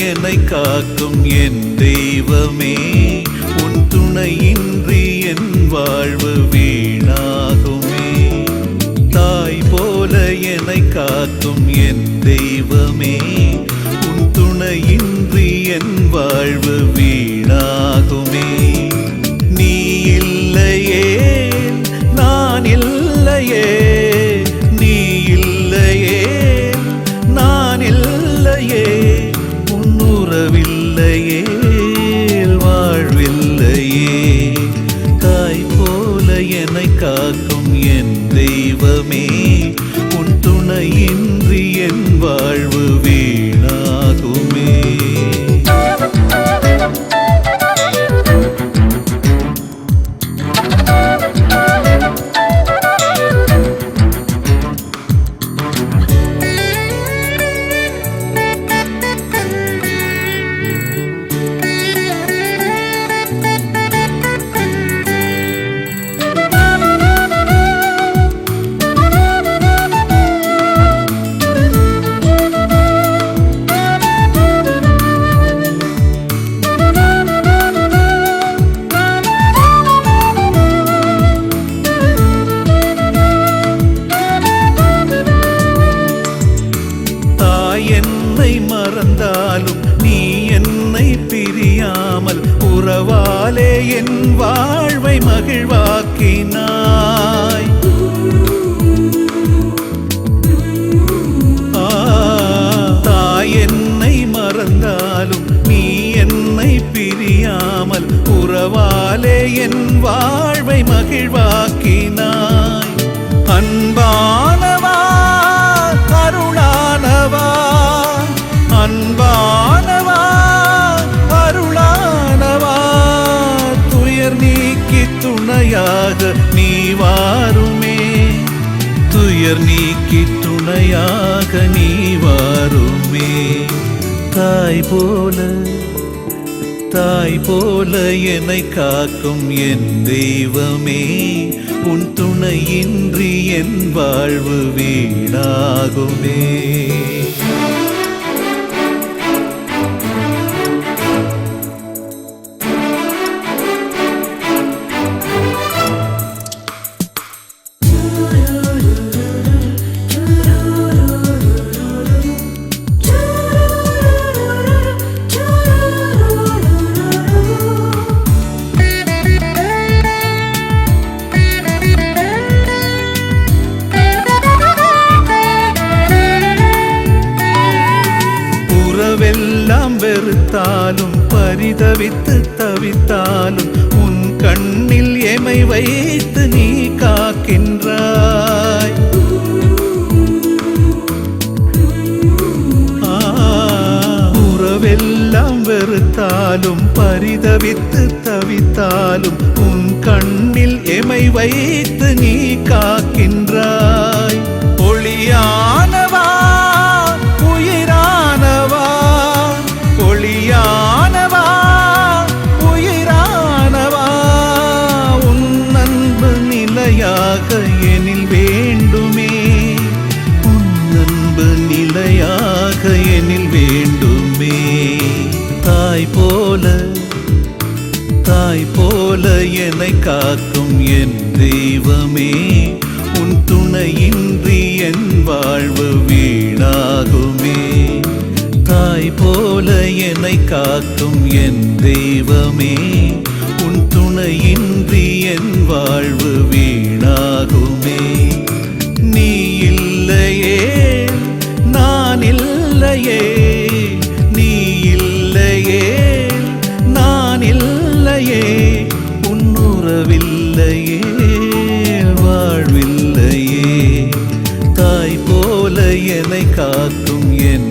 என்னை காக்கும் என் தெய்வமே, உன் துணையின்றி என் வாழ்வு வீணாகுமே. தாய் போல என்னை காக்கும் என் தெய்வமே, உன் துணையின்றி என் வாழ்வு வீணாகுமே. நீ இல்லையே நான் இல்லையே, நீ இல்லையே நான் இல்லையே, உறவில்லையே வாழ்வில்லையே. தாய் போல என்னை காக்கும் என் தெய்வமே, உன் துணையின்றி என் வாழ்வு வீணாகுமே. என்னை மறந்தாலும் நீ என்னை பிரியாமல் உறவாலே என் வாழ்வை மகிழ்வாக்கினாய். தாய் என்னை மறந்தாலும் நீ என்னை பிரியாமல் உறவாலே என் வாழ்வை மகிழ்வாக்கினாய். அன்பானவா அருளானவா, அன்பானவா அருளானவா, துயர் நீக்கி துணையாக நீ வாருமே, துயர் நீக்கி துணையாக நீ வாருமே. தாய் போல என்னை காக்கும் என் தெய்வமே, உன் துணையின்றி என் வாழ்வு வீணாகுமே. உறவெல்லாம் வெறுத்தாலும் பரிதவித்து தவித்தாலும் உன் கண்ணில் எமை வைத்து நீ காக்கின்றாய். உறவெல்லாம் வெறுத்தாலும் பரிதவித்து தவித்தாலும் உன் கண்ணில் எமை வைத்து நீ காக்கின்றாய். ஒளியானவா உயிரானவா, ஒளியானவா உயிரானவா, உன் அன்பு நிலையாக எனில் வேண்டுமே, உன் அன்பு நிலையாக எனில் வேண்டுமே. தாய் போல என்னை காக்கும் என் தெய்வமே, உன் துணையின்றி என் வாழ்வு வீணாகுமே. தாய் போல என்னை காக்கும் என் தெய்வமே, உன் துணையின்றி என் வாழ்வு வீணாகுமே. நீ இல்லையே நான் இல்லையே, நீ இல்லையே நான் இல்லையே, உன்னுறவில்லையே வாழ்வில்லையே. தாய் போல என்னை காக்கும் என்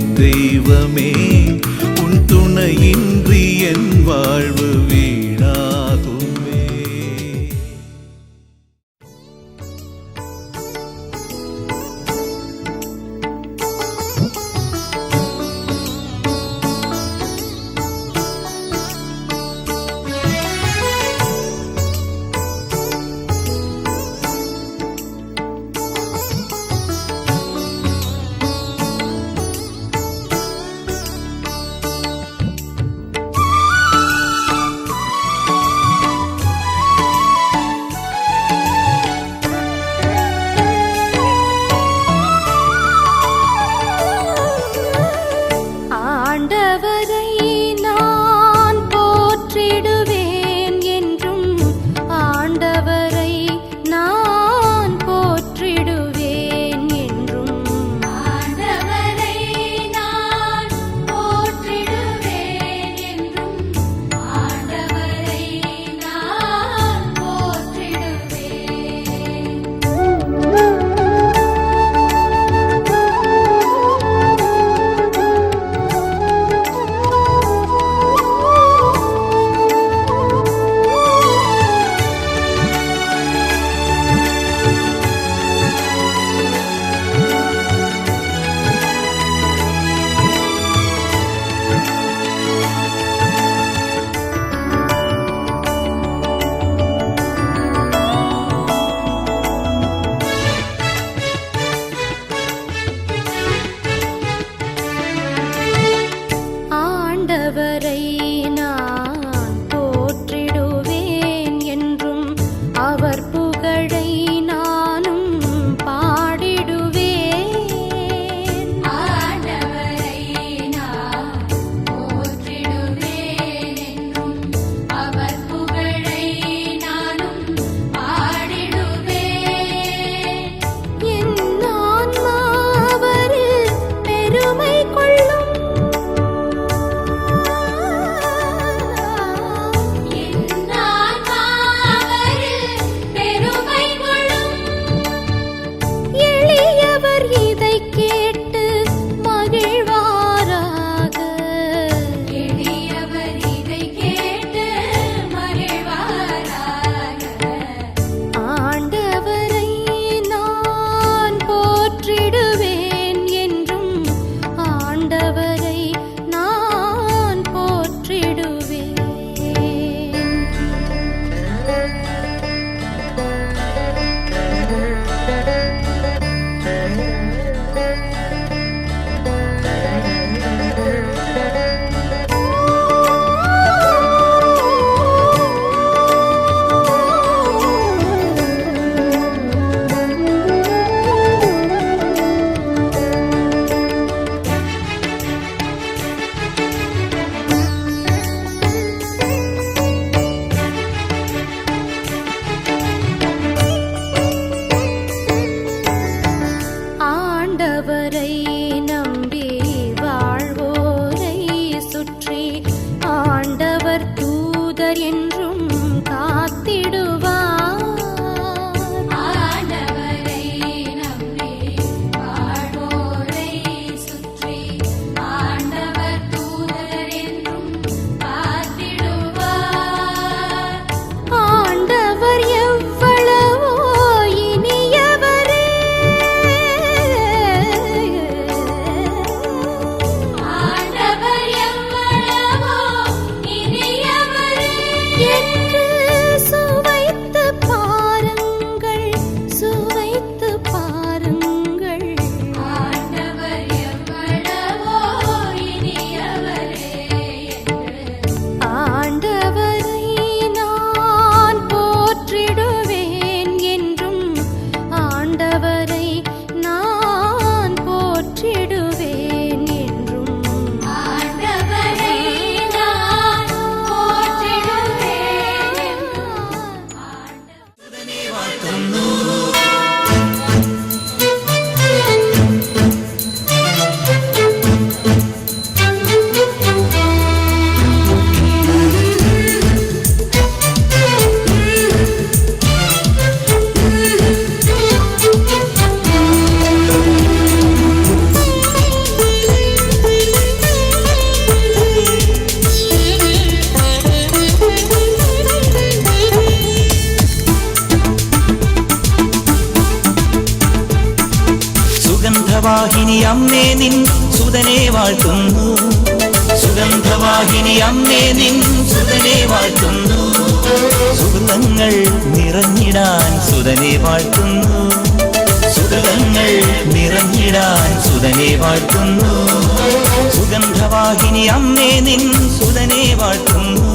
ஆண்டவரை நான் போற்றிடுவேன் என்றும். ஆண்டவரை நான் போற்றிடுவேன் என்றும். സുഗന്ധവാഹിനി അമ്മേ നിൻ സുതനെ വാഴ്ത്തുന്നു. സുഗന്ധവാഹിനി അമ്മേ നിൻ സുതനെ വാഴ്ത്തുന്നു. സുഹൃതങ്ങൾ നിറഞ്ഞിടാൻ സുതനെ വാഴ്ത്തുന്നു. സുഹൃതങ്ങൾ നിറഞ്ഞിടാൻ സുതനെ വാഴ്ത്തുന്നു. സുഗന്ധവാഹിനി അമ്മേ നിൻ സുതനെ വാഴ്ത്തുന്നു.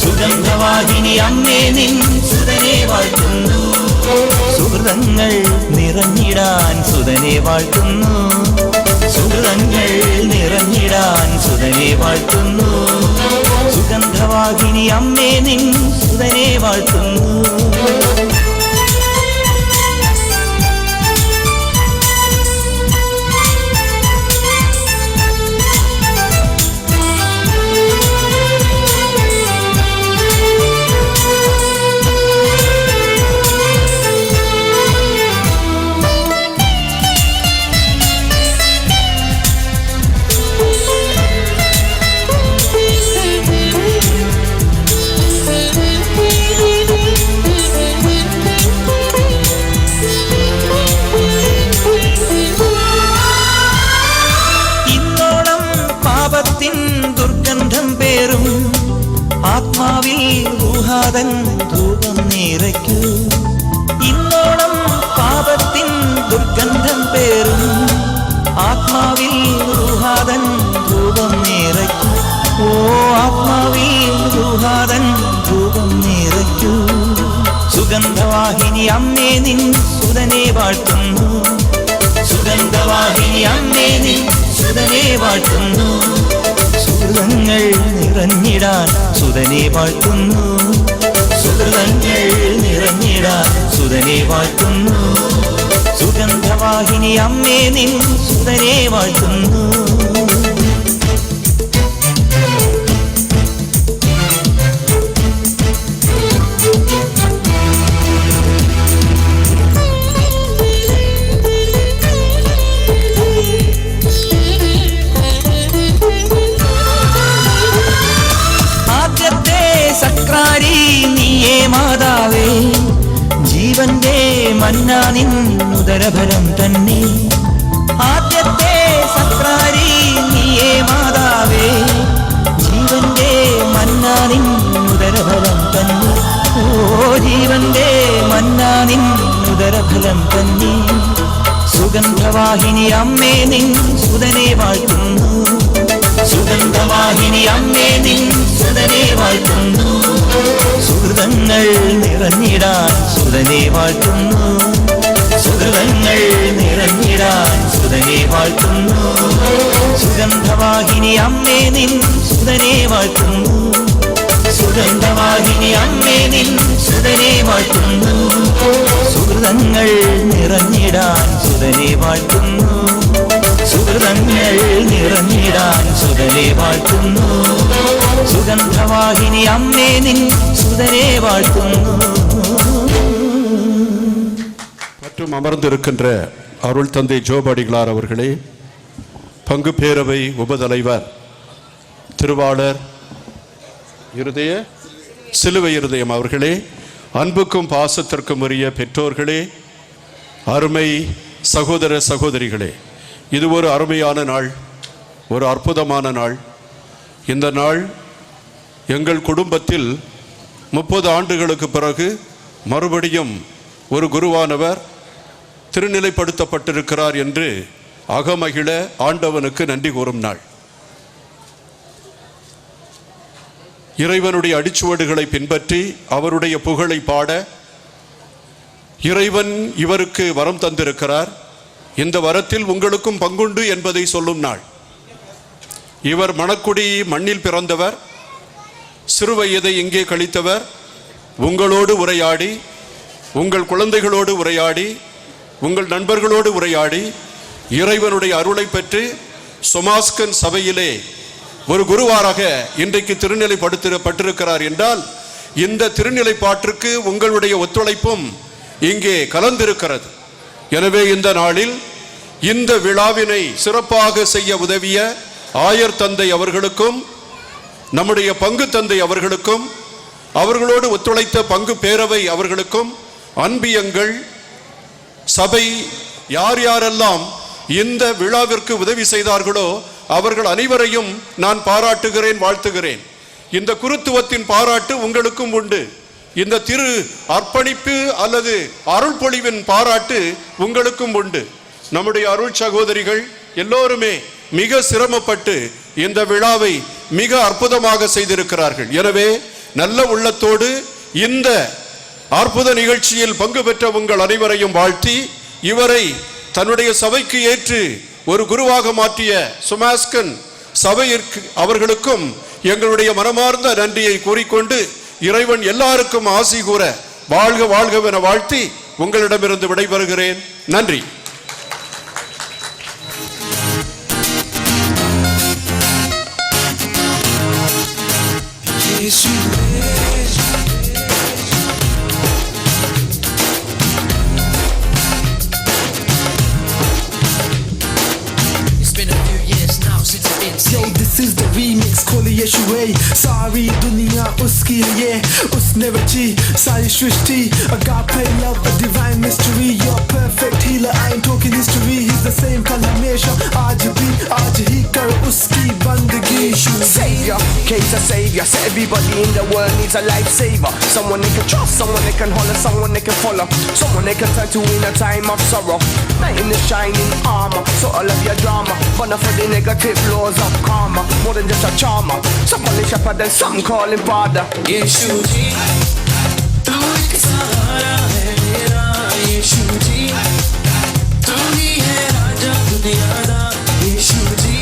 സുഗന്ധവാഹിനി അമ്മേ നിൻ സുതനെ വാഴ്ത്തുന്നു. സുഹൃതങ്ങൾ നിറഞ്ഞിടാൻ സുതനെ വാഴ്ത്തുന്നു. സുഹൃതങ്ങൾ നിറഞ്ഞിടാൻ സുതനെ വാഴ്ത്തുന്നു. സുഗന്ധവാഹിനി അമ്മേ നിൻ സുതനെ വാഴ്ത്തുന്നു. ആത്മാവിൽ ഊഹാതൻ ധൂപം നിറയ്ക്കൂ. ഇന്നോളം പാപത്തിൻ ദുർഗന്ധം പേറും. ആത്മാവിൽ ഊഹാതൻ ധൂപം നിറയ്ക്കൂ. ഓ ആത്മാവിൽ ഊഹാതൻ ധൂപം നിറയ്ക്കൂ. സുഗന്ധവാഹിനി അമ്മേ നിൻ സുതനെ വാഴ്ത്തുന്നു. സുഗന്ധവാഹിനി അമ്മേ നിൻ സുതനെ വാഴ്ത്തുന്നു. സുഹൃതങ്ങൾ നിറഞ്ഞിടാൻ സുതനെ വാഴ്ത്തുന്നു. സുഹൃതങ്ങൾ നിറഞ്ഞിടാൻ സുതനെ വാഴ്ത്തുന്നു. സുഗന്ധവാഹിനി അമ്മേ നിൻ സുതനെ വാഴ്ത്തുന്നു. സക്രാരി നീയേ മാതാവേ, ജീവന്റെ മന്നാ നിൻ ഉദരഫലം തന്നെ. ആദ്യത്തെ സക്രാരി നീയേ മാതാവേ, ജീവന്റെ മന്നാ നിൻ ഉദരഫലം തന്നെ. ഓ ജീവന്റെ മന്നാ നിൻ ഉദരഫലം തന്നെ. സുഗന്ധവാഹിനി അമ്മേ നിൻ സുതനെ വാഴ്ത്തുന്നു. സുഗന്ധവാഹിനി അമ്മേ നിൻ സുതനെ വാഴ്ത്തുന്നു. സുഹൃതങ്ങൾ നിറഞ്ഞിടാൻ സുതനെ വാഴ്ത്തുന്നു. സുഹൃതങ്ങൾ നിറഞ്ഞിടാൻ സുതനെ വാഴ്ത്തുന്നു. സുഗന്ധവാഹിനി അമ്മേ നിൻ സുതനെ വാഴ്ത്തുന്നു. സുഗന്ധവാഹിനി അമ്മേ നിൻ സുതനെ വാഴ്ത്തുന്നു. സുഹൃതങ്ങൾ നിറഞ്ഞിടാൻ സുതനെ വാഴ്ത്തുന്നു. സുഹൃതങ്ങൾ നിറഞ്ഞിടാൻ സുതനെ വാഴ്ത്തുന്നു. സുഗന്ധവാഹിനി അമ്മേ നിൻ സുതനെ വാഴ്ത്തുന്നു. மற்றும் அமர்ந்திருக்கின்ற அருள் தந்தை ஜோப் அடிகளார் அவர்களே, பங்கு பேரவை உபதலைவர் திருவாளர் சிலுவை இருதயம் அவர்களே, அன்புக்கும் பாசத்திற்கும் உரிய பெற்றோர்களே, அருமை சகோதர சகோதரிகளே, இது ஒரு அருமையான நாள், ஒரு அற்புதமான நாள். இந்த நாள் எங்கள் குடும்பத்தில் 30 ஆண்டுகளுக்கு பிறகு மறுபடியும் ஒரு குருவானவர் திருநிலைப்படுத்தப்பட்டிருக்கிறார் என்று அகமகிழ ஆண்டவனுக்கு நன்றி கூறும் நாள். இறைவனுடைய அடிச்சுவடுகளை பின்பற்றி அவருடைய புகழை பாட இறைவன் இவருக்கு வரம் தந்திருக்கிறார். இந்த வரத்தில் உங்களுக்கும் பங்குண்டு என்பதை சொல்லும் நாள். இவர் மணக்குடி மண்ணில் பிறந்தவர், சிறுவயதை இங்கே கழித்தவர். உங்களோடு உரையாடி, உங்கள் குழந்தைகளோடு உரையாடி, உங்கள் நண்பர்களோடு உரையாடி இறைவனுடைய அருளை பெற்று சொமாஸ்கன் சபையிலே ஒரு குருவாராக இன்றைக்கு திருநிலைப்படுத்தப்பட்டிருக்கிறார் என்றால் இந்த திருநிலைப்பாட்டிற்கு உங்களுடைய ஒத்துழைப்பும் இங்கே கலந்திருக்கிறது. எனவே இந்த நாளில் இந்த விழாவினை சிறப்பாக செய்ய உதவிய ஆயர் தந்தை அவர்களுக்கும் நம்முடைய பங்கு தந்தை அவர்களுக்கும் அவர்களோடு ஒத்துழைத்த பங்கு பேரவை அவர்களுக்கும் அன்பியங்கள் சபை யார் யாரெல்லாம் இந்த விழாவிற்கு உதவி செய்தார்களோ அவர்கள் அனைவரையும் நான் பாராட்டுகிறேன், வாழ்த்துகிறேன். இந்த குருத்துவத்தின் பாராட்டு உங்களுக்கும் உண்டு. இந்த திரு அர்ப்பணிப்பு அல்லது அருள் பொழிவின் பாராட்டு உங்களுக்கும் உண்டு. நம்முடைய அருள் சகோதரிகள் எல்லோருமே மிக சிரமப்பட்டு இந்த விழாவை மிக அற்புதமாக செய்திருக்கிறார்கள். எனவே நல்ல உள்ளத்தோடு இந்த அற்புத நிகழ்ச்சியில் பங்கு பெற்ற உங்கள் அனைவரையும் வாழ்த்தி இவரை தன்னுடைய சபைக்கு ஏற்று ஒரு குருவாக மாற்றிய சொமாஸ்கன் சபையிற்கு அவர்களுக்கும் எங்களுடைய மனமார்ந்த நன்றியை கூறிக்கொண்டு இறைவன் எல்லாருக்கும் ஆசி கூற வாழ்க வாழ்கவென வாழ்த்தி உங்களிடமிருந்து விடைபெறுகிறேன். நன்றி. Yo, this is the remix, खोले यशुए सारी दुनिया उसकी लिए उसने रची सारी सृष्टि. Agape love, a divine mystery. You're perfect healer, I ain't talking history. He's the same कल हमेशा आज ही कर उसकी बंदगी. Savior, case a savior. So everybody in the world needs a lifesaver. Someone they can trust, someone they can holler, someone they can follow, someone they can turn to in a time of sorrow. Knight in the shining armor, so all of your drama, but not for the negative laws of karma. More than just a charmer, some call him shepherd and some call him father. यीशु जी तू एक सहारा है मेरा. यीशु जी तू ही है राजा दुनिया दा. यीशु जी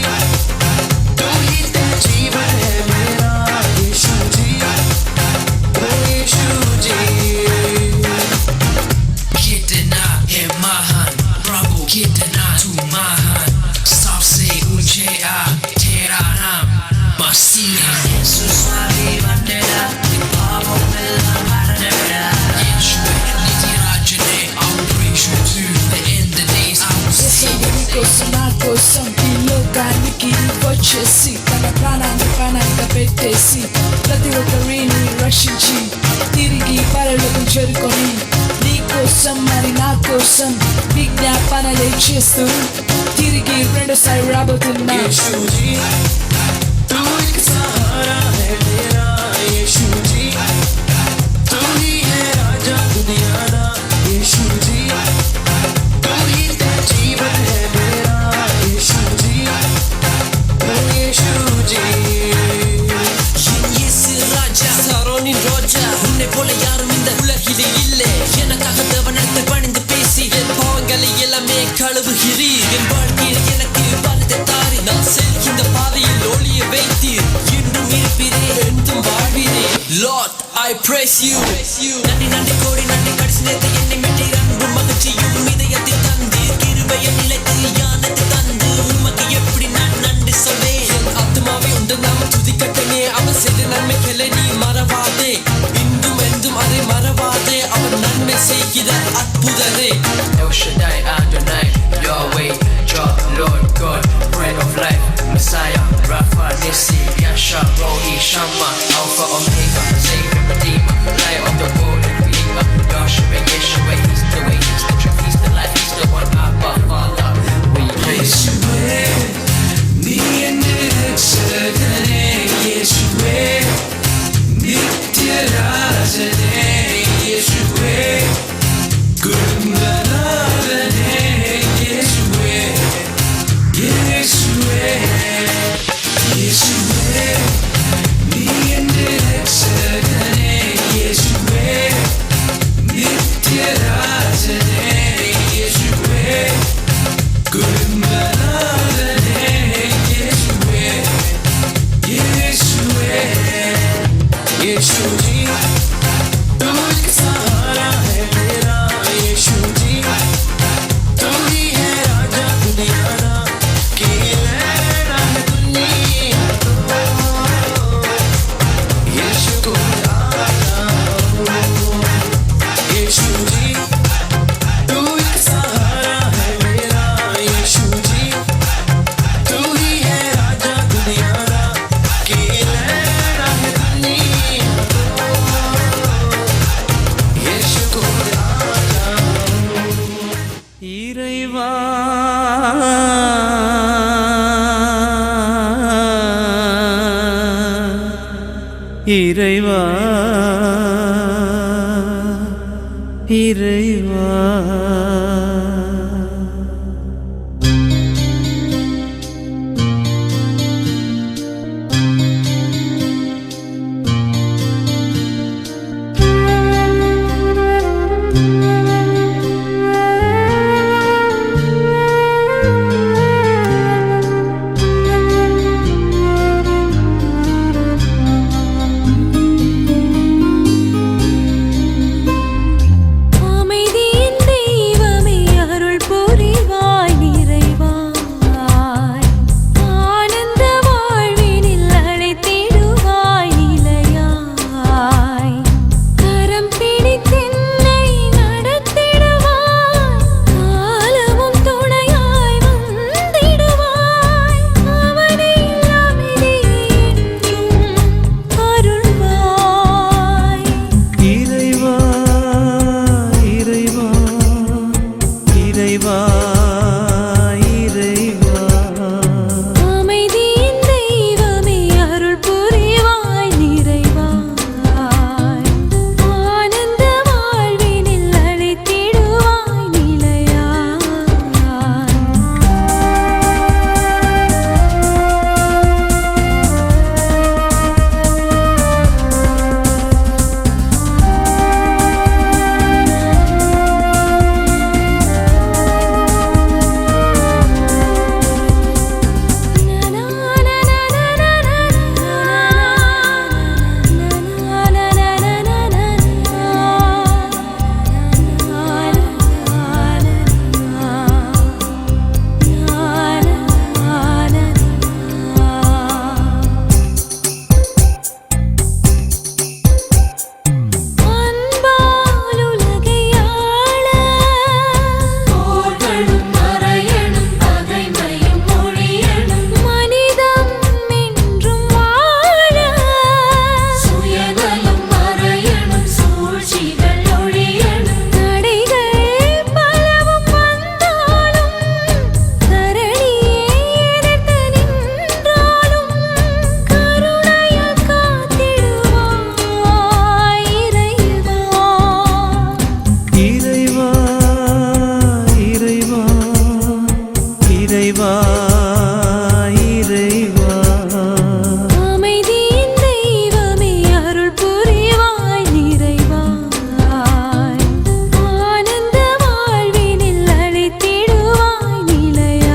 तू ही ते जीवन है मेरा. यीशु जी ओ यीशु जी. कितना है महान प्रभु, कितना तू महान. सबसे ऊंचे आ तेरा नाम मसीहा. यीशु स्वामी बंदेरा पापों में लंबारा. यीशु नित्य राज्य ने I'll praise you to the end of days. I will sing కోసం నా కోసం ఈ లోకానికి వచ్చేసి తన ప్రాణాన్ని ప్రాణంగా పెట్టేసి ప్రతి ఒక్కరిని రక్షించి తిరిగి పరలోకం చేరుకొని నీ కోసం మరి నా కోసం విజ్ఞాపనలే చేస్తూ తిరిగి రెండోసారి రాబోతున్నా. यीशु जी तू एक सहारा है मेरा. यीशु जी तू ही है राजा दुनिया दा. यीशु जी तू ही ते जीवन है मेरा. यीशु जी ओ यीशु जी. இயேசு ராஜா சாரோனின் ரோஜா. உன்னை போல யாரும் இந்த உலகிலே இல்லை. எனக்காக தேவனத்தை பணிந்து பேசி என் பாவங்களை எல்லாமே கழுவுகிறீர். என் வாழ்க்கையில் எனக்கு பலத்தை தாரி நான் செல்கின்ற பாதையில் ஒளிய வைத்தீர். இன்னும் இருப்பீரே என்றும் வாழ்வீரே. Lord, I praise you. நன்றி நன்றி கோடி நன்றி. கடைசி நேரத்தை என்னை மீட்டீர். அன்பு மகிழ்ச்சியும் இதயத்தில் தந்தீர். கிருபையை நிலைத்து யானத்தை தந்து உமக்கு எப்படி நான் நன்றி சொல்வேன். என் ஆத்மாவை உண்டு நாம துதிக்கட்டனே. அவன் செய்த நன்மைகளை நீ மறவாதே. இன்றும் என்றும் அதை மறவாதே. அவன் நன்மை செய்கிற அற்புதரே. El Shaddai Adonai, Yahweh, Jah, Lord God, Bread of Life, Messiah, Rapha, Nissi, Yasha, Rohi, Shammah, Alpha, Omega, Savior, Redeemer, Light of the world, Creator, Yahshua, Yeshua, He's the way, He's the truth, He's the light. இறைவா இறைவா இறைவா அமைதியின் தெய்வமே அருள் புரிவாய் நிறைவாய் ஆனந்த வாழ்வினில் அழைத்திடுவாய் நிலையாய் கரம் பிடித்தென்னை நடத்திடுவாய் காலமும் துணையாய் வந்திடுவாய் அவனில் அமைதி என்றும் அருள்வாய் இறைவா இறைவா இறைவா இறைவா அமைதியின் தெய்வமே அருள் புரிவாய் நிறைவாய் ஆனந்த வாழ்வினில் அழைத்திடுவாய் நிலையாய் அன்பால் உலகை ஆள போர்களும் மறையணும் பகைமையும் ஒழியணும் மனிதம் என்றும் வாழ சுயநலம் மறையணும் சூழ்ச்சிகள் ஒழியணும் தடைகள் பலவும் வந்தாலும் தரணியே எதிர்த்து நின்றாலும் கருணையால் காத்திடுவாய் இறைவா இறைவா இறைவா இறைவா இறைவா அமைதியின் தெய்வமே அருள் புரிவாய் நிறைவாய் ஆனந்த வாழ்வினில் அழைத்திடுவாய் நிலையாய்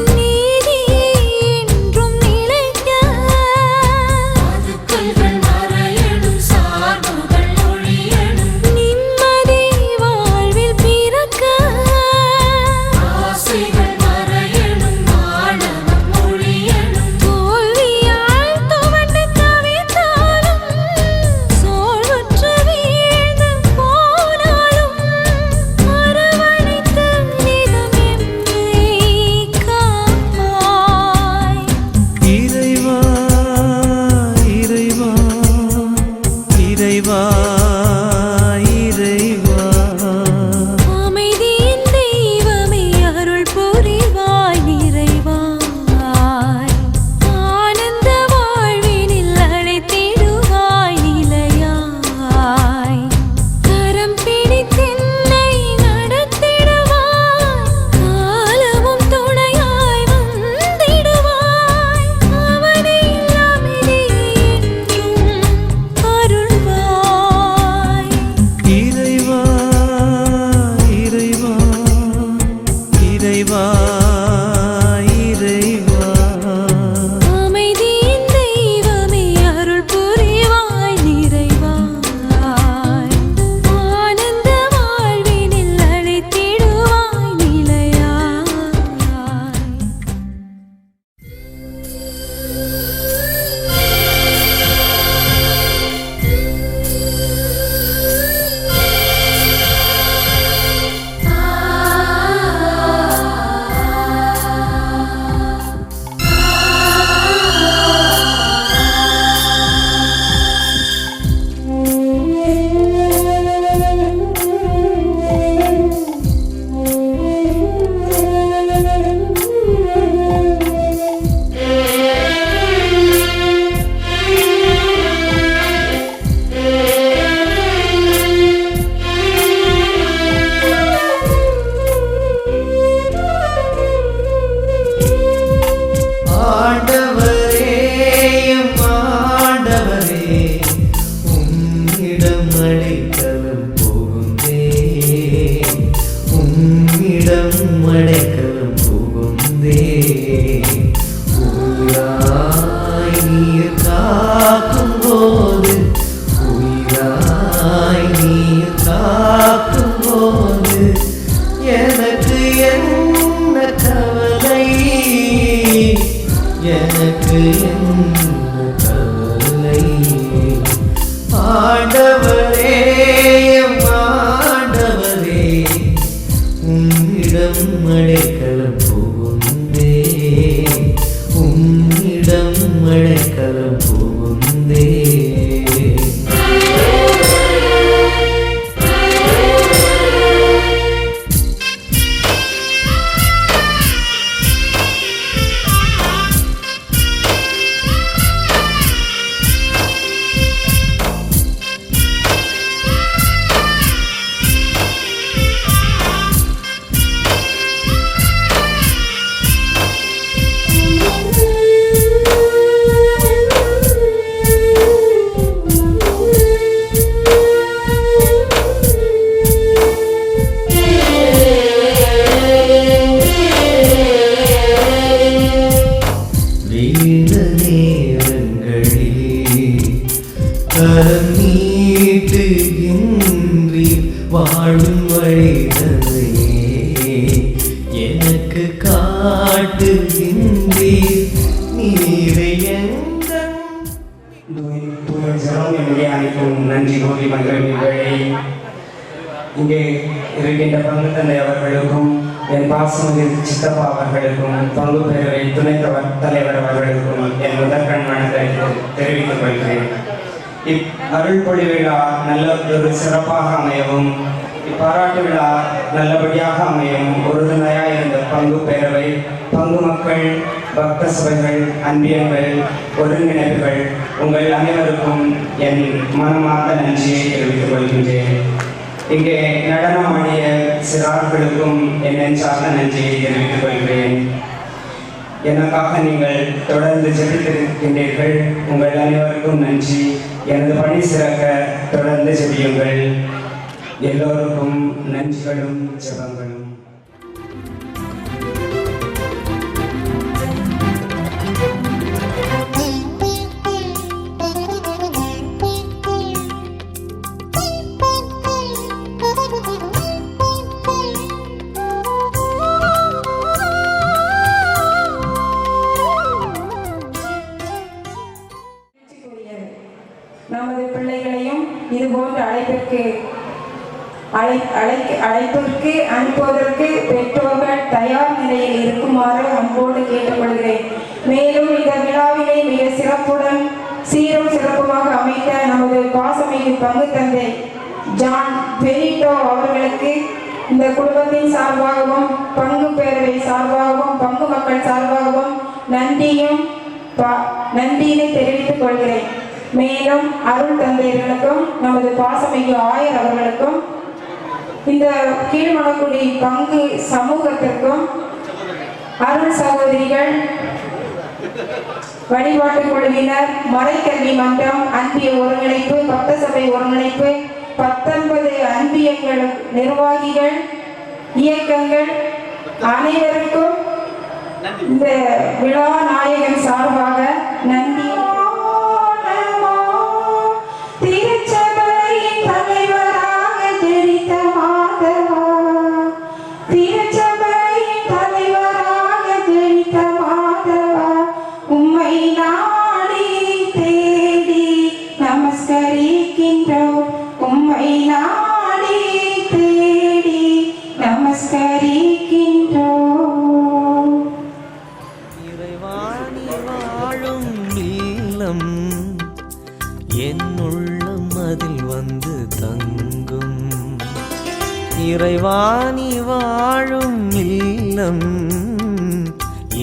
நீதி என்றும் நிலைக்க அதுக்கல்கள் மறையணும் சார்புகள் ஒழியணும் நிம்மதி வாழ்வில் பிறக்க ஆசைகள் மறையணும் ஆணவம் ஒழியணும் தோல்வியால் துவண்டு தவித்தாலும் சோர்வுற்று வீழ்ந்து போனாலும் அரவணைத்து நிதம் என்னை காப்பாய் இறைவா இறைவா இறைவா இறைவா அமைதியின் தெய்வமே அருள் புரிவாய் நிறைவாய் ஆனந்த வாழ்வினில் அழைத்திடுவாய் நிலையாய் கரம் பிடித்தென்னை நடத்திடுவாய் காலமும் துணையாய் வந்திடுவாய் அவனில் அமைதி என்றும் அருள்வாய் அடைக்கலம் புகுந்தே உன்னிடம் அடைக்கலம் புகுந்தே உயிராய் நீர் காக்கும் போது உயிராய் நீர் காக்கும் போது எனக்கு என்ன கவலை எனக்கு என்ன கவலை ஆண்டவரே ஆண்டவரே உன்னிடம் அடைக்கலம் புகுந்தே உன்னிடம் அடைக்கலம் புகுந்தே கரம் நீட்டுகின்றி வாழும் வழிதனையே எனக்கு காட்டுகின்றி நீரை எங்கள் அனைத்தும் நன்றி கூறி மகிழ்ச்சிகளை இங்கே இருக்கின்ற பங்கு தந்தை அவர்களுக்கும் என் பாசமிகு சித்தப்பா அவர்களுக்கும் பங்கு பேரவை துணைத் தலைவர் அவர்களுக்கும் என் முதற்கண் வணக்கத்தை தெரிவித்துக் கொள்கிறேன். அருள்பொழி விழா நல்ல ஒரு சிறப்பாக அமையவும் இப்பாராட்டு விழா நல்லபடியாக அமையும் உறுதுணையாக இருந்த பங்கு பேரவை பங்கு மக்கள் பக்த சபைகள் அன்பியங்கள் ஒருங்கிணைப்புகள் உங்கள் அனைவருக்கும் என் மனமார்ந்த நன்றியை தெரிவித்துக் கொள்கின்றேன். இங்கே நடனமாடிய சிறார்களுக்கும் என் நெஞ்சார்ந்த நன்றியை தெரிவித்துக் கொள்கிறேன். எனக்காக நீங்கள் தொடர்ந்து ஜெபித்திருக்கின்றீர்கள். உங்கள் அனைவருக்கும் நன்றி. எனது பணி சிறக்க தொடர்ந்து ஜெபியுங்கள். எல்லோருக்கும் நன்றிகளும் ஜெபங்களும். நமது பிள்ளைகளையும் இதுபோன்ற அழைப்பிற்கு அனுப்புவதற்கு பெற்றோர்கள் தயார் நிலையில் இருக்குமாறு அன்போடு கேட்டுக்கொள்கிறேன். மேலும் இந்த விழாவினை மிக சிறப்புடன் சீரும் சிறப்புமாக அமைத்த நமது பாசமிகு பங்கு தந்தை ஜான் பெரிட்டோ அவர்களுக்கு இந்த குடும்பத்தின் சார்பாகவும் பங்கு பேரவை சார்பாகவும் பங்கு மக்கள் சார்பாகவும் நன்றியினை தெரிவித்துக் கொள்கிறேன். மேலும் அருள் தந்தையர்களுக்கும் நமது பாசமிகு ஆயர் அவர்களுக்கும் இந்த கீழ்மணக்குடி பங்கு சமூகத்திற்கும் அருள் சகோதரிகள் வழிபாட்டு குழுவினர் மறைக்கல்வி மன்றம் அன்பிய ஒருங்கிணைப்பு பக்த சபை ஒருங்கிணைப்பு 19 அன்பியங்கள் நிர்வாகிகள் இயக்கங்கள் அனைவருக்கும் இந்த விழா நாயகன் சார்பாக நன்றி. திருச்சபையின் தலைவராக ஜெனித்த மாதவா, திருச்சபையின் தலைவராக ஜெனித்த மாதவா, உம்மை நாடி தேடி நமஸ்கரிக்கின்றோம். உம்மை நாடி தேடி நமஸ்கரிக்கின்றோம். இறைவாணி வாழும் இல்லம் என் உள்ளம் அதில் வந்து தங்கும். இறைவாணி வாழும் இல்லம்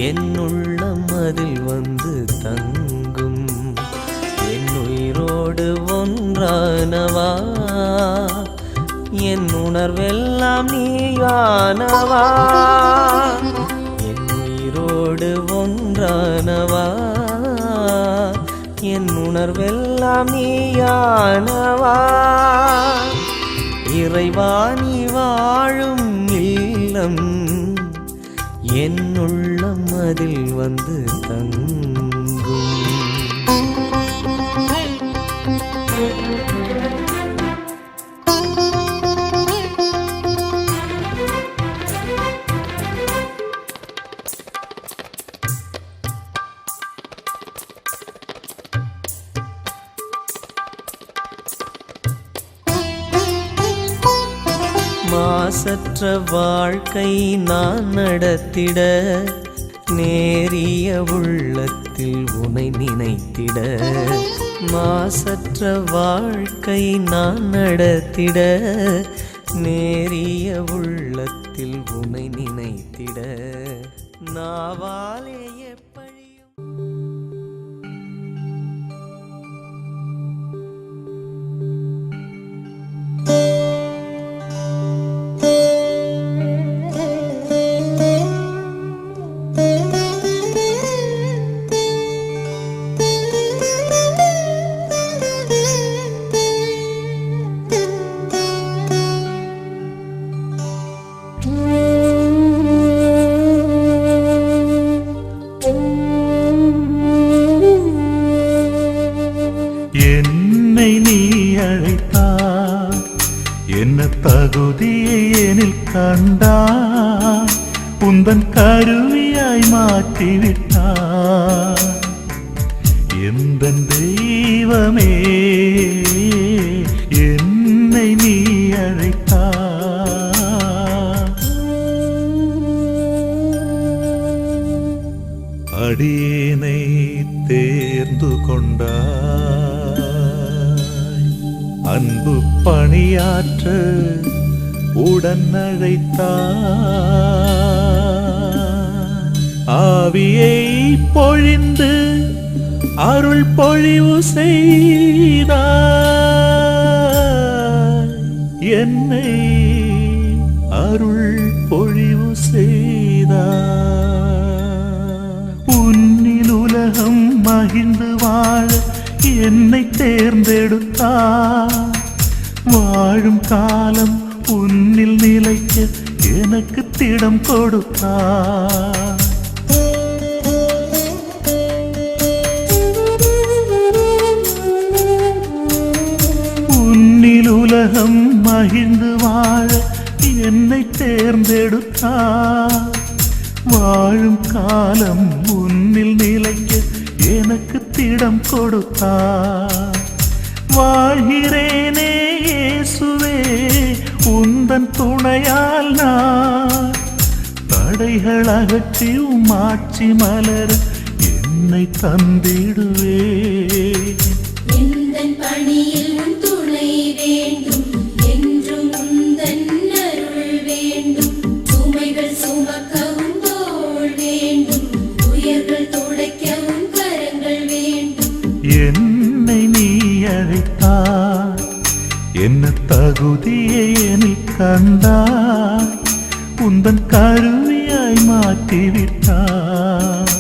என் உள்ளம் அதில் வந்து தங்கும். என் உயிரோடு ஒன்றானவா, என் உணர்வெல்லாம் நீயானவா. என் உயிரோடு ஒன்றானவா, என் உணர்வெல்லாம் நீயானவா. இறைவா நீ வாழும் இல்லம் என் உள்ளம் அதில் வந்து தங்கும். மாசற்ற வாழ்க்கை நான் நடத்திட நேரிய உள்ளத்தில் உனை நினைத்திட. மாசற்ற வாழ்க்கை நான் நடத்திட நேரிய உள்ளத்தில் உனை நினைத்திட. நாவாலே எப்படியும் என்னை நீ அழைத்தாய், என்ன தகுதியை எனில் கண்டாய், உந்தன் கருவியாய் மாற்றிவிட்டாய். எந்தன் தெய்வமே என்னை நீ அழைத்தாய். அடியேனை தேர்ந்து கொண்டாய், அன்பு பணியாற்ற உடன் அழைத்தாய். ஆவியை பொழிந்து அருள் பொழிவு செய்தாய், என்னை அருள் பொழிவு செய்தாய். உன்னில் உலகம் மகிழ்ந்து வாழ என்னை தேர்ந்தெடுத்தாய். வாழும் காலம் உன்னில் நிலைக்க எனக்கு திடம் கொடுத்தாய். உன்னில் உலகம் மகிழ்ந்து வாழ என்னை தேர்ந்தெடுத்தாய். வாழும் காலம் உன்னில் நிலைக்க எனக்கு திடம் கொடுத்தாய். வாழ்கிறேனே இயேசுவே உந்தன் துணையால் நான். தடைகள் அகற்றி உம் ஆட்சி மலர என்னை தந்திடுவே. எந்தன் பணியில் உன் துணை வேண்டும், என்றும் உந்தன் அருள் வேண்டும். சுமைகள் சுமக்கவும் தோள் வேண்டும், துயர்கள் துடைக்கவும் கரங்கள் வேண்டும். என்னை நீ அழைத்தாய், என்ன தகுதியை எனில் கண்டாய், உந்தன் கருவியாய் மாற்றிவிட்டாய்.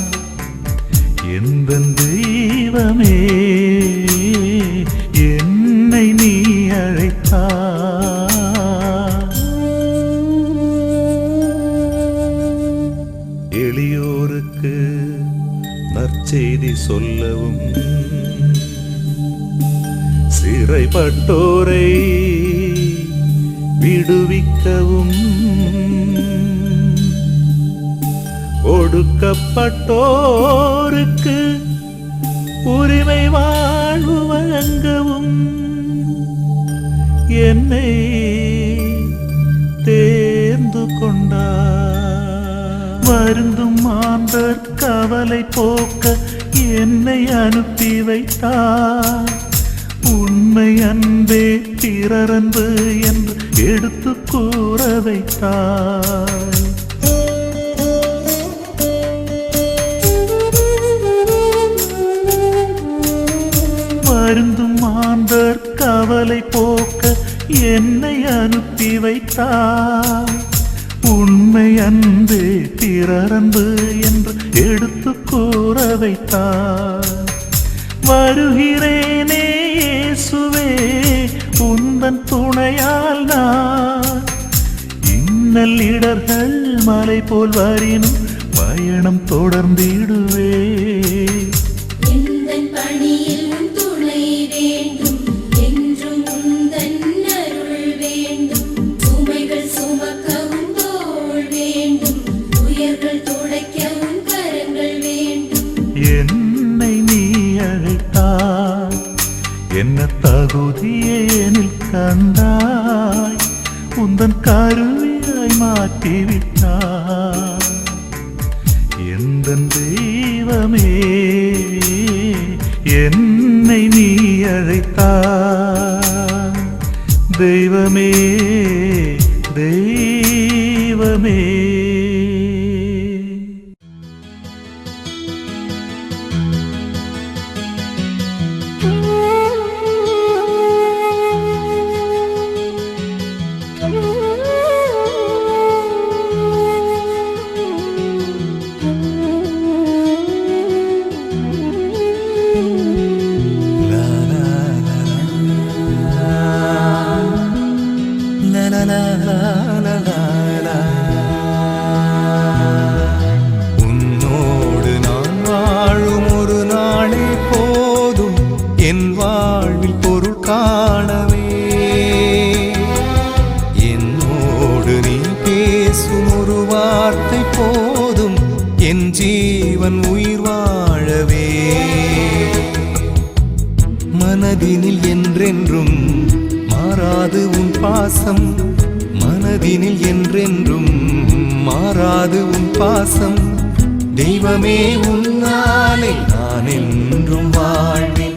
எந்தன் தெய்வமே என்னை நீ அழைத்தாய். எளியோருக்கு நற்செய்தி சொல்லவும், சிறைப்பட்டோரை விடுவிக்கவும், ஒடுக்கப்பட்டோருக்கு உரிமை வாழ்வு வழங்கவும் என்னை தேர்ந்து கொண்டார். வருந்தும் மாந்தர் கவலை போக்க என்னை அனுப்பி வைத்தார். உண்மை அன்பே பிறரன்பு என்று எடுத்து கூற வைத்தார். வருந்தும் மாந்தர் கவலை போக்க என்னை அனுப்பி வைத்தார். உண்மை அன்பு பிறரன்பு என்று எடுத்து கூற வைத்தார். வருகிறேனே இயேசுவே உந்தன் துணையால் நான். மலை போல் வரினும் பயணம் தொடர்ந்திடுவே. எந்தன் பணியில் உன் துணை வேண்டும், என்றும் உந்தன் அருள் வேண்டும். சுமைகள் சுமக்கவும் தோள் வேண்டும், துயர்கள் துடைக்கவும் கரங்கள் வேண்டும். என்னை நீ அழைத்தாய், என்ன தகுதியேனில் கண்டாய், உந்தன் கருவியாய் மாற்றிவிட்டாய். எந்தன் தெய்வமே, என்னை நீ அழைத்தாய். தெய்வமே தெய்வமே. உன்னோடு நான் வாழும் ஒரு நாளே போதும், என் வாழ்வில் பொருள் காணவே. என்னோடு நீ பேசும் ஒரு வார்த்தை போதும், என் ஜீவன் உயிர் வாழவே. மனதினில் என்றென்றும் மாறாது உன் பாசம், மனதினில் என்றென்றும் மாறாது உன் பாசம். தெய்வமே உன்னாலே நான் என்றும் வாழ்வேன்.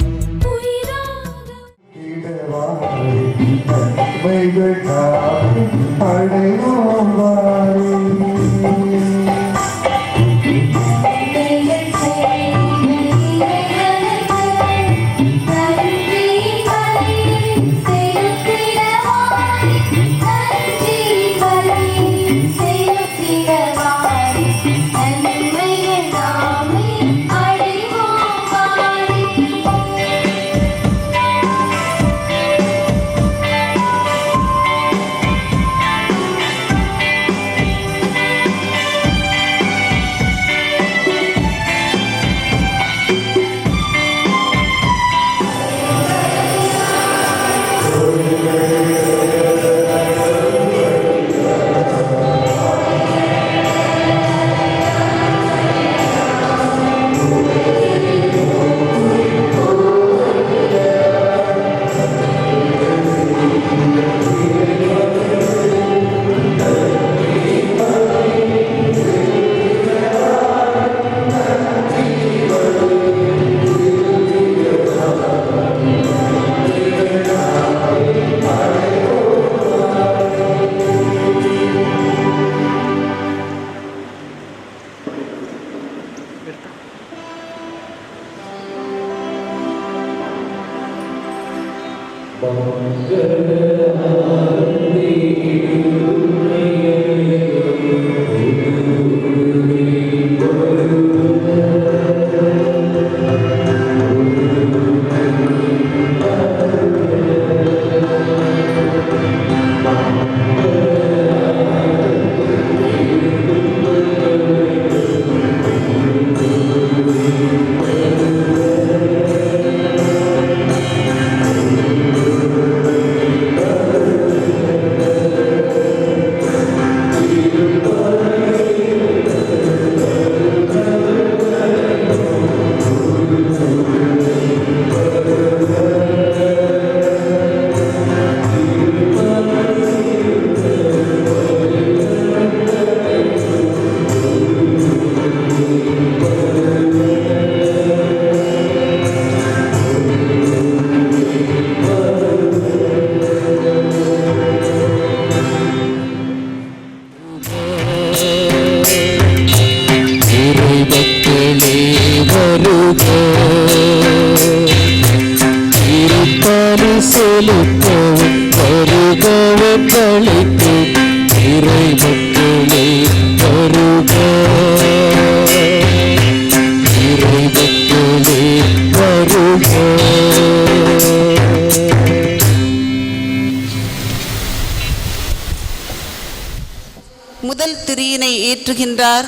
முதல் திரியினை ஏற்றுகின்றார்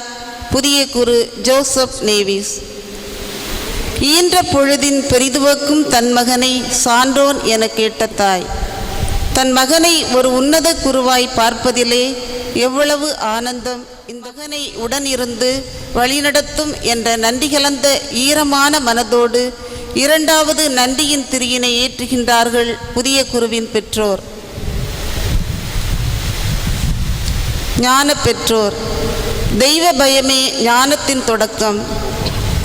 புதிய குரு ஜோசப் நேவிஸ். ஈன்ற பொழுதின் பெரிதுவக்கும் தன் மகனை சான்றோன் என கேட்ட தாய் தன் மகனை ஒரு உன்னத குருவாய் பார்ப்பதிலே எவ்வளவு ஆனந்தம்! இந்த மகனை உடனிருந்து வழிநடத்தும் என்ற நன்றி கலந்த ஈரமான மனதோடு இரண்டாவது நன்றியின் திரியினை ஏற்றுகின்றார்கள் புதிய குருவின் பெற்றோர். ஞான பெற்றோர். தெய்வ பயமே ஞானத்தின் தொடக்கம்.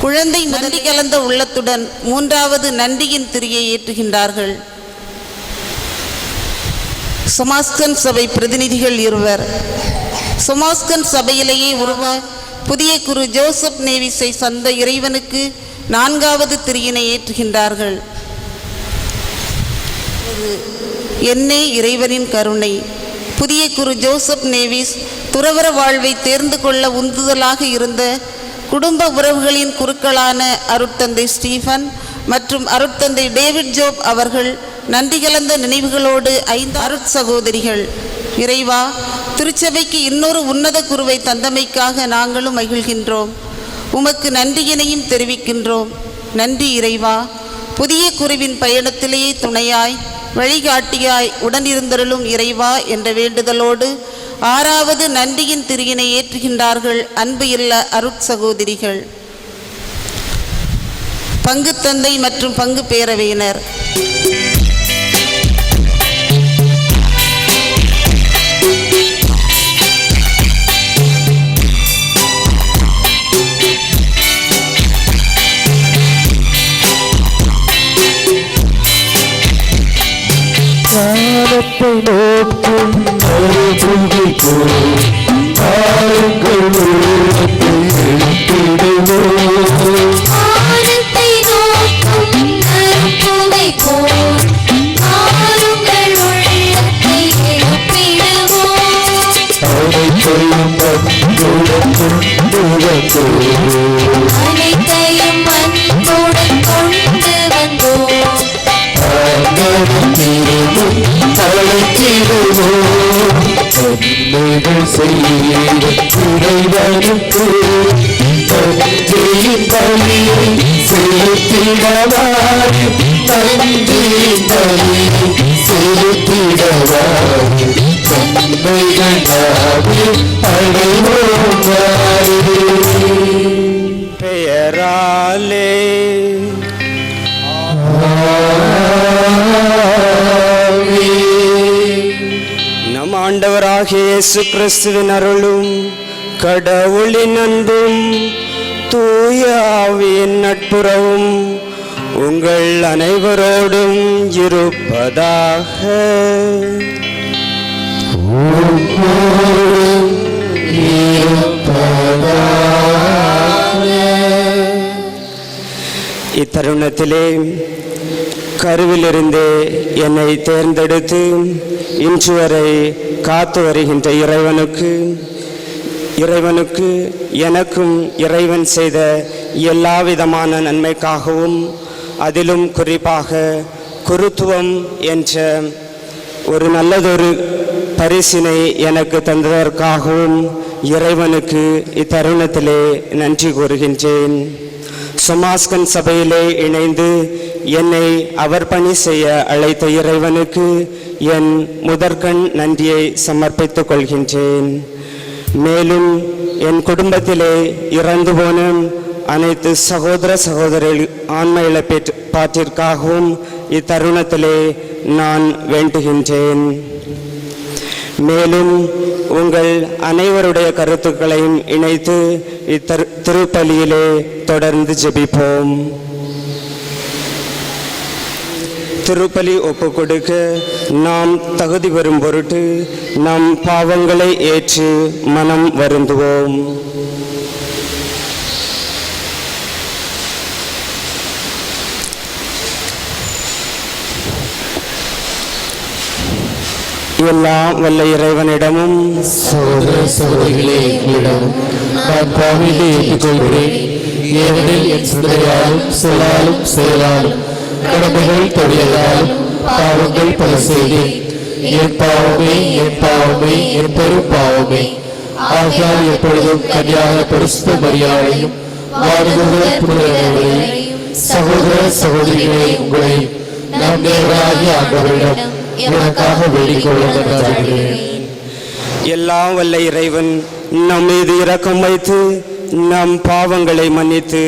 குழந்தை நன்றி கலந்த உள்ளத்துடன் மூன்றாவது நன்றியின் திரியை ஏற்றுகின்றார்கள். சமாஸ்கன் சபை பிரதிநிதிகள் இருவர். சமாஸ்கன் சபையிலேயே உருவாய் புதிய குரு ஜோசப் நேவிஸை சந்த இறைவனுக்கு நான்காவது திரியினை ஏற்றுகின்றார்கள். என்னே இறைவனின் கருணை. புதிய குரு ஜோசப் நேவிஸ் துறவற வாழ்வை தேர்ந்து கொள்ள உந்துதலாக இருந்த குடும்ப உறவுகளின் குருக்களான அருட்தந்தை ஸ்டீஃபன் மற்றும் அருட்தந்தை டேவிட் ஜோப் அவர்கள் நன்றி கலந்த நினைவுகளோடு 5 அருட் சகோதரிகள். இறைவா, திருச்சபைக்கு இன்னொரு உன்னத குருவை தந்தமைக்காக நாங்களும் மகிழ்கின்றோம். உமக்கு நன்றியினையும் தெரிவிக்கின்றோம். நன்றி இறைவா. புதிய குருவின் பயணத்திலேயே துணையாய் வழிகாட்டியாய் உடனிருந்தருளும் இறைவா என்ற வேண்டுதலோடு 6வது நன்றியின் திரியினை ஏற்றுகின்றார்கள் அன்பு இல்ல அருட் சகோதரிகள். பங்கு தந்தை மற்றும் பங்கு பேரவையினர். ஞானத்தை நோக்கும் அனைத்தையும் அன்புடன் கொண்டு வந்தோம். பெயராலே நம் ஆண்டவராகிய இயேசு கிறிஸ்துவின் அருளும் கடவுளின் அன்பும் தூய ஆவியின் நட்புறவும் உங்கள் அனைவரோடும் இருப்பதாக. இத்தருணத்திலே கருவிலிருந்து என்னை தேர்ந்தெடுத்து இன்று வரை காத்து வருகின்ற இறைவனுக்கு எனக்கும் இறைவன் செய்த எல்லா விதமான நன்மைக்காகவும் அதிலும் குறிப்பாக குருத்துவம் என்ற ஒரு நல்லதொரு பரிசினை எனக்கு தந்ததற்காகவும் இறைவனுக்கு இத்தருணத்திலே நன்றி கூறுகின்றேன். சமாஸ்கன் சபையிலே இணைந்து என்னை அவர் பணி செய்ய அழைத்த இறைவனுக்கு என் முதற்கண் நன்றியை சமர்ப்பித்துக் கொள்கின்றேன். மேலும் என் குடும்பத்திலே இறந்து போன அனைத்து சகோதர சகோதரிகள் ஆன்ம இழப்பீட்டிற்காகவும் இத்தருணத்திலே நான் வேண்டுகின்றேன். மேலும் உங்கள் அனைவருடைய கருத்துக்களையும் இணைத்து திருப்பலியிலே தொடர்ந்து ஜெபிப்போம். திருப்பலி ஒப்பு கொடுக்க நாம் தகுதி பெறும் பொருட்டு நம் பாவங்களை ஏற்று மனம் வருந்துவோம். எல்லாம் வல்ல இறைவனிடமும் சகோதர சகோதரிகளே எங்களிடமும் நான் பாவிகளை ஏற்றுக்கொள்கிறேன். ஏனெனில் என் சிந்தையாலும் சொல்லாலும் செயலாலும் கடமைகள் தொழிலாலும் பாவங்கள் பல செய்தேன். என் பாவமே என் பாவமே என் பெரும் பாவமே. ஆகையால் எப்பொழுதும் கன்னியாக பரிசுத்த மரியாதையும் வாழ்வுள்ள புனிதர்களையும் சகோதர சகோதரிகளை உங்களை நம் தேவராகிய ஆண்டவரிடம் எனக்காக வேண்டிக் கொள்ள மன்றாடுகிறேன். எல்லாம் வல்ல இறைவன் நம் மீது இரக்கம் வைத்து நம் பாவங்களை மன்னித்து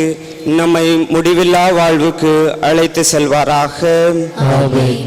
நம்மை முடிவில்லா வாழ்வுக்கு அழைத்து செல்வாராக. ஆமென்.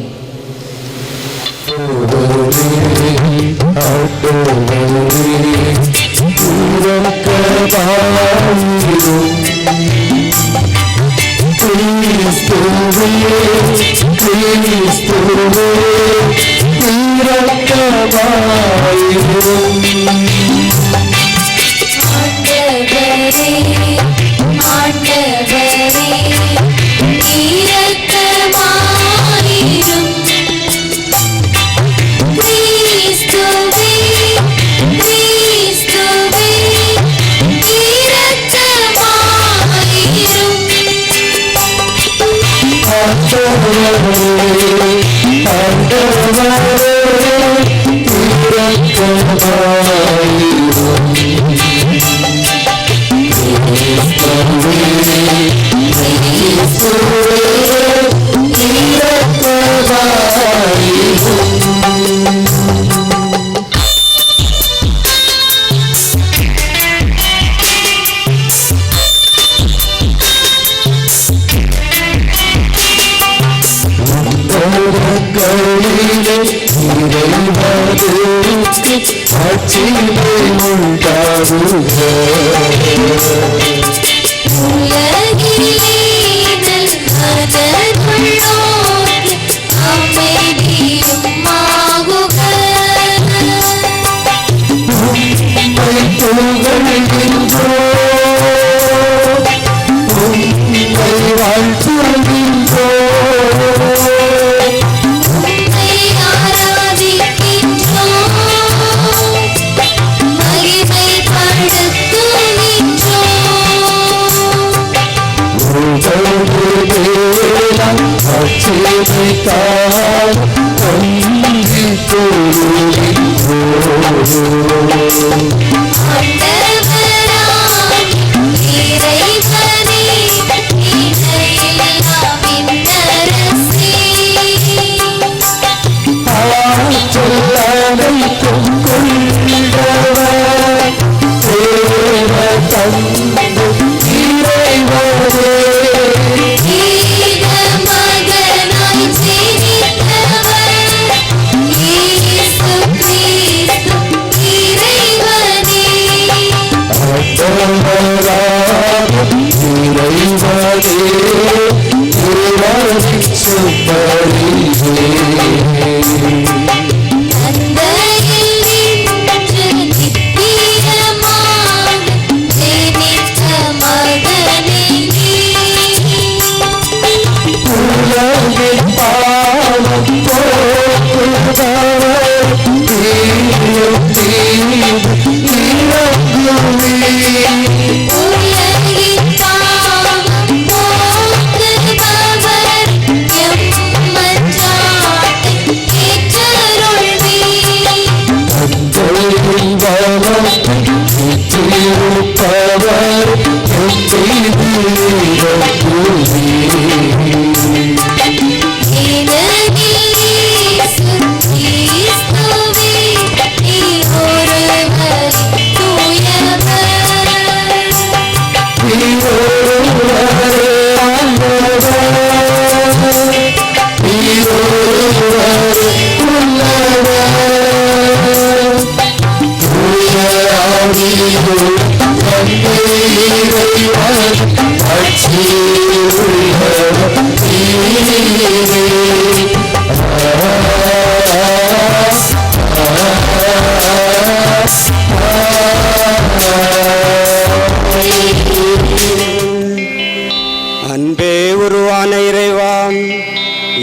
அன்பே உருவான இறைவா,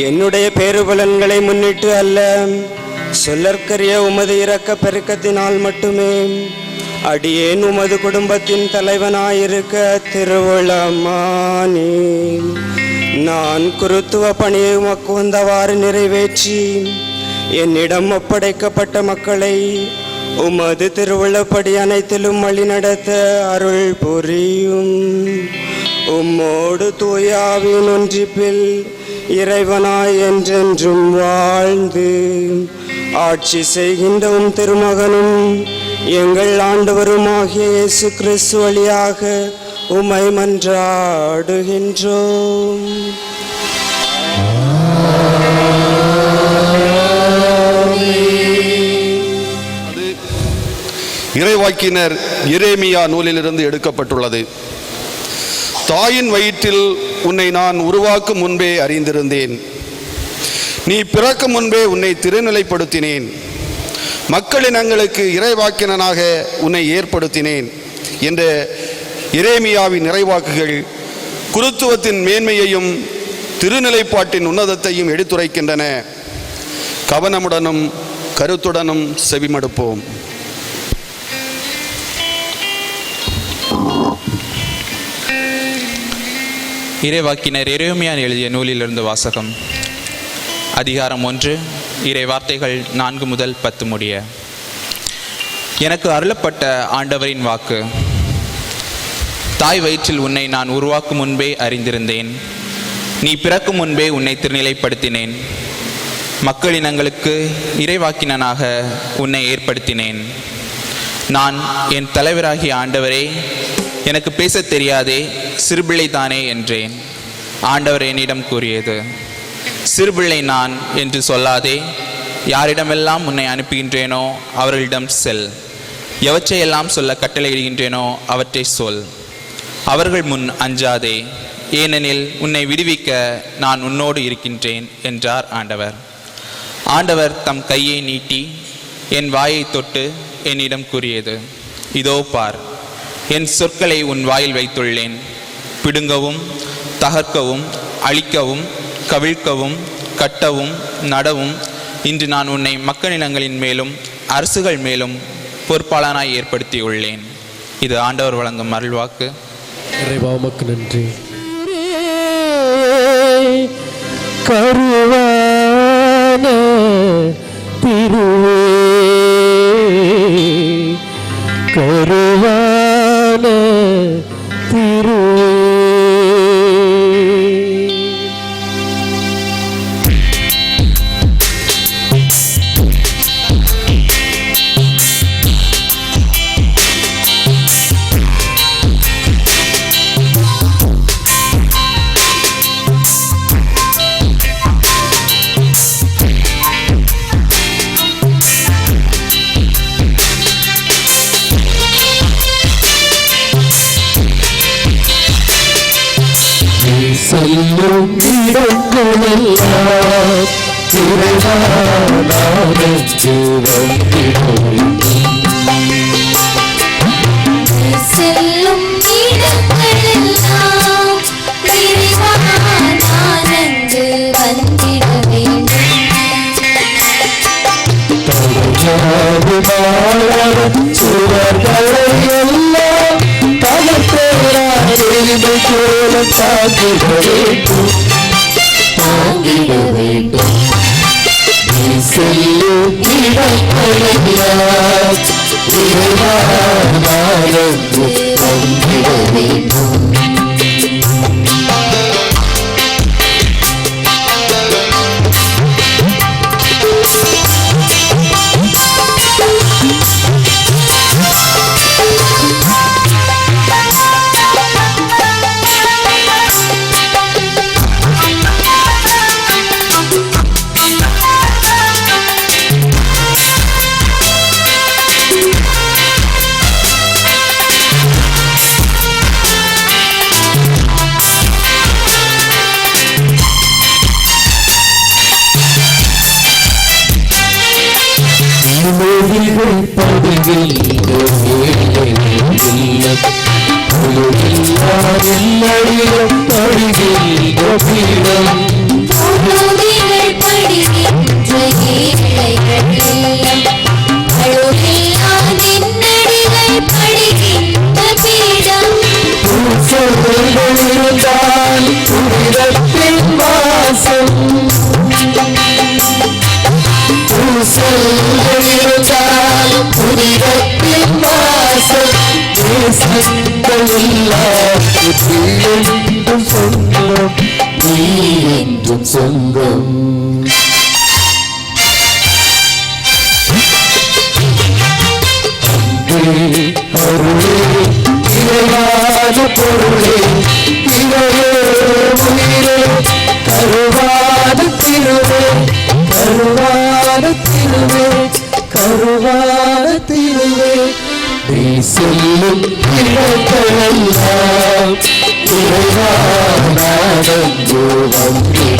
என்னுடைய பேருபலன்களை முன்னிட்டு அல்ல, சொல்லற்கரிய உமது இரக்க பெருக்கத்தினால் மட்டுமே அடியேன் உமது குடும்பத்தின் தலைவனாயிருக்க திருவுளமானே. நான் குருத்துவ பணியை உமக்கு வந்தவாறு நிறைவேற்றி என்னிடம் ஒப்படைக்கப்பட்ட மக்களை உமது திருவுள்ளப்படி அனைத்திலும் வழி நடத்த அருள் புரியும். உம்மோடு தூயாவின் ஒன்றிப்பில் இறைவனாய் என்றென்றும் வாழ்ந்து ஆட்சி செய்கின்ற உம் திருமகனும் எங்கள் ஆண்டவருமாகிய இயேசு கிறிஸ்து வழியாக உம்மை மன்றாடுகின்றோம். இறைவாக்கினர் எரேமியா நூலிலிருந்து எடுக்கப்பட்டுள்ளது. தாயின் வயிற்றில் உன்னை நான் உருவாக்கும் முன்பே அறிந்திருந்தேன். நீ பிறக்கும் முன்பே உன்னை திருநிலைப்படுத்தினேன். மக்களினங்களுக்கு இறைவாக்கினனாக உன்னை ஏற்படுத்தினேன் என்ற எரேமியாவின் நிறைவாக்குகள் குருத்துவத்தின் மேன்மையையும் திருநிலைப்பாட்டின் உன்னதத்தையும் எடுத்துரைக்கின்றன. கவனமுடனும் கருத்துடனும் செவிமடுப்போம். இறைவாக்கினர் எரேமியா எழுதிய நூலிலிருந்து வாசகம். அதிகாரம் 1, இறை வார்த்தைகள் 4 முதல் 10 முடிய. எனக்கு அருளப்பட்ட ஆண்டவரின் வாக்கு. தாய் வயிற்றில் உன்னை நான் உருவாக்கும் முன்பே அறிந்திருந்தேன். நீ பிறக்கும் முன்பே உன்னை திருநிலைப்படுத்தினேன். மக்களினங்களுக்கு இறைவாக்கினனாக உன்னை ஏற்படுத்தினேன். நான் என் தலைவராகிய ஆண்டவரே, எனக்கு பேசத் தெரியாதே, சிறுபிள்ளை தானே என்றேன். ஆண்டவர் என்னிடம் கூறியது, சிறுபிள்ளை நான் என்று சொல்லாதே, யாரிடமெல்லாம் உன்னை அனுப்புகின்றேனோ அவர்களிடம் செல். எவற்றையெல்லாம் சொல்ல கட்டளையிடுகின்றேனோ அவற்றை சொல். அவர்கள் முன் அஞ்சாதே, ஏனெனில் உன்னை விடுவிக்க நான் உன்னோடு இருக்கின்றேன் என்றார் ஆண்டவர். ஆண்டவர் தம் கையை நீட்டி என் வாயை தொட்டு என்னிடம் கூறியது, இதோ பார், என் சொற்களை உன் வாயில் வைத்துள்ளேன். பிடுங்கவும் தகர்க்கவும் அழிக்கவும் கவிழ்க்கவும் கட்டவும் நடவும் இன்று நான் உன்னை மக்களினங்களின் மேலும் அரசுகள் மேலும் பொறுப்பாளனாய் ஏற்படுத்தியுள்ளேன். இது ஆண்டவர் வழங்கும் அருள்வாக்கு. இறைவா உமக்கு நன்றி. கருவான திருவே, கருவான திருவே. செல்லும் இடங்களெல்லாம் இறைவனானென்று வந்திடுவேன். செல்லும் இடங்களெல்லாம் இறைவனானென்று வந்திட வேண்டும். தடையாது மாறவன் சுவர்களை எல்லாம் தகர்த்தேராதெய்மை போல தாங்கிட வேண்டும், தாங்கிட வேண்டும். நீ செல்லும் இடங்களெல்லாம் இறைவனானென்று வந்திட வேண்டும். மொழிகள் படுகின்ற வேளையிலும் படுகின்ற பீடம், மொழிகள் படுகின்ற ஏழைகளிலும் அழுகில்லா நின்னடிகள் படுகின்ற பீடம். பூசல்கள் இருந்தால் புனிதத்தின் வாசம், பூசல்கள் இருந்தால் புனித எல்லாருக்கும் என்றும் சொந்தம் நீ என்றும் சொந்தம் அருளே இறைவான பொருளே இறையே உயிரே கருவான திருவே கருவான திருவே கருவான திருவே நீ செல்லும் இடங்களெல்லாம் இறைவானோ வந்திட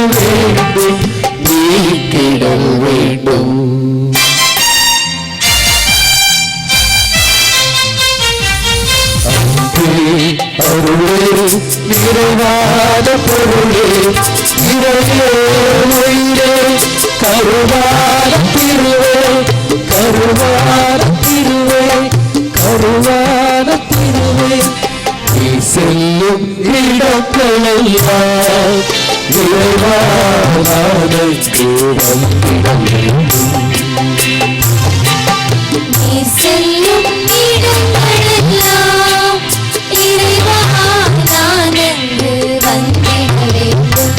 வேண்டும் நீக்கிடல் வேண்டும் அருளே நிறைவான பொருளே இறையே உயிரே கருவான திருவே கருவான திருவே கருவான திருவே நீ செல்லும் இடங்களெல்லாம் இறைவானனுக்கு வந்திட வேண்டும் நீ செல்லும் இடங்களெல்லாம் இறைவானனுக்கு வந்திட வேண்டும்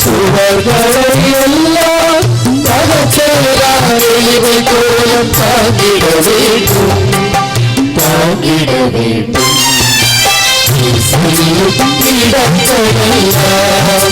சுவர்களை எல்லாம் பகச்சேராவை கோலம் தாங்கிட வேண்டும் தாங்கிட வேண்டும் இடங்களெல்லாம்